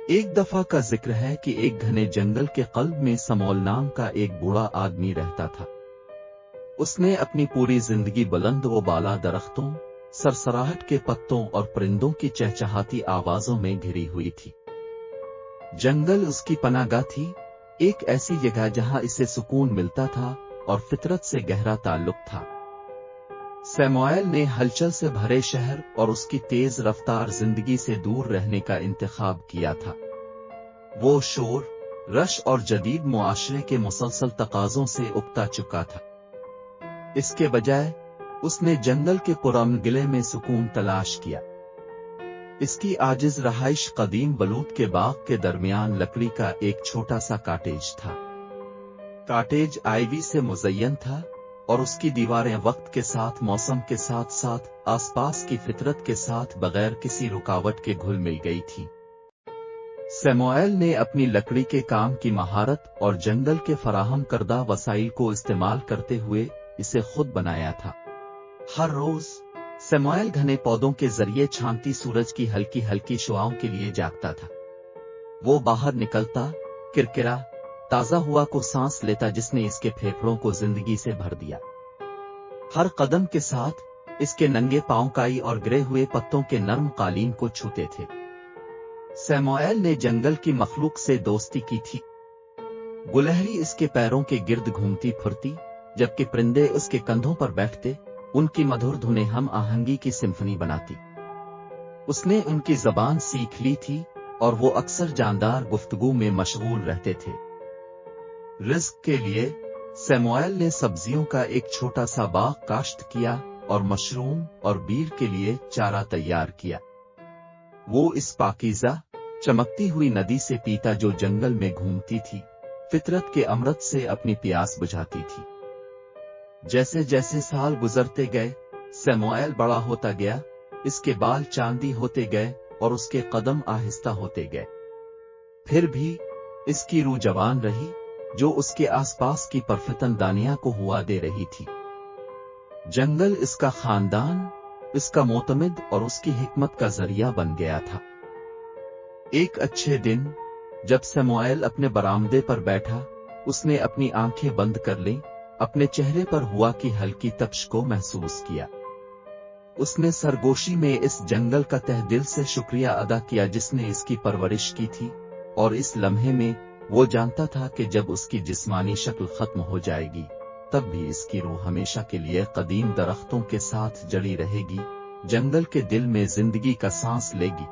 ایک دفعہ کا ذکر ہے کہ ایک گھنے جنگل کے قلب میں سمول نام کا ایک بوڑھا آدمی رہتا تھا۔ اس نے اپنی پوری زندگی بلند و بالا درختوں، سرسراہٹ کے پتوں اور پرندوں کی چہچہاتی آوازوں میں گھری ہوئی تھی۔ جنگل اس کی پناہ گاہ تھی، ایک ایسی جگہ جہاں اسے سکون ملتا تھا اور فطرت سے گہرا تعلق تھا۔ سیموئیل نے ہلچل سے بھرے شہر اور اس کی تیز رفتار زندگی سے دور رہنے کا انتخاب کیا تھا۔ وہ شور، رش اور جدید معاشرے کے مسلسل تقاضوں سے اکتا چکا تھا۔ اس کے بجائے اس نے جنگل کے پرامن گلے میں سکون تلاش کیا۔ اس کی عاجز رہائش قدیم بلوط کے باغ کے درمیان لکڑی کا ایک چھوٹا سا کاٹیج تھا۔ کاٹیج آئیوی سے مزین تھا اور اس کی دیواریں وقت کے ساتھ، موسم کے ساتھ ساتھ آس پاس کی فطرت کے ساتھ بغیر کسی رکاوٹ کے گھل مل گئی تھی۔ سیموئیل نے اپنی لکڑی کے کام کی مہارت اور جنگل کے فراہم کردہ وسائل کو استعمال کرتے ہوئے اسے خود بنایا تھا۔ ہر روز سیموئیل گھنے پودوں کے ذریعے چھانتی سورج کی ہلکی ہلکی شعاؤں کے لیے جاگتا تھا۔ وہ باہر نکلتا، کرکرا تازہ ہوا کو سانس لیتا جس نے اس کے پھیپھڑوں کو زندگی سے بھر دیا۔ ہر قدم کے ساتھ اس کے ننگے پاؤں کائی اور گرے ہوئے پتوں کے نرم قالین کو چھوتے تھے۔ سیموئیل نے جنگل کی مخلوق سے دوستی کی تھی۔ گلہری اس کے پیروں کے گرد گھومتی پھرتی، جبکہ پرندے اس کے کندھوں پر بیٹھتے، ان کی مدھر دھنیں ہم آہنگی کی سمفنی بناتی۔ اس نے ان کی زبان سیکھ لی تھی اور وہ اکثر جاندار گفتگو میں مشغول رہتے تھے۔ رزق کے لیے سیموئیل نے سبزیوں کا ایک چھوٹا سا باغ کاشت کیا اور مشروم اور بیر کے لیے چارہ تیار کیا۔ وہ اس پاکیزہ، چمکتی ہوئی ندی سے پیتا جو جنگل میں گھومتی تھی، فطرت کے امرت سے اپنی پیاس بجھاتی تھی۔ جیسے جیسے سال گزرتے گئے، سیموئیل بڑا ہوتا گیا، اس کے بال چاندی ہوتے گئے اور اس کے قدم آہستہ ہوتے گئے۔ پھر بھی اس کی روح جوان رہی، جو اس کے آس پاس کی پرفتن دانیہ کو ہوا دے رہی تھی۔ جنگل اس کا خاندان، اس کا معتمد اور اس کی حکمت کا ذریعہ بن گیا تھا۔ ایک اچھے دن جب سیموئیل اپنے برآمدے پر بیٹھا، اس نے اپنی آنکھیں بند کر لیں، اپنے چہرے پر ہوا کی ہلکی تپش کو محسوس کیا۔ اس نے سرگوشی میں اس جنگل کا تہ دل سے شکریہ ادا کیا جس نے اس کی پرورش کی تھی، اور اس لمحے میں وہ جانتا تھا کہ جب اس کی جسمانی شکل ختم ہو جائے گی، تب بھی اس کی روح ہمیشہ کے لیے قدیم درختوں کے ساتھ جڑی رہے گی، جنگل کے دل میں زندگی کا سانس لے گی۔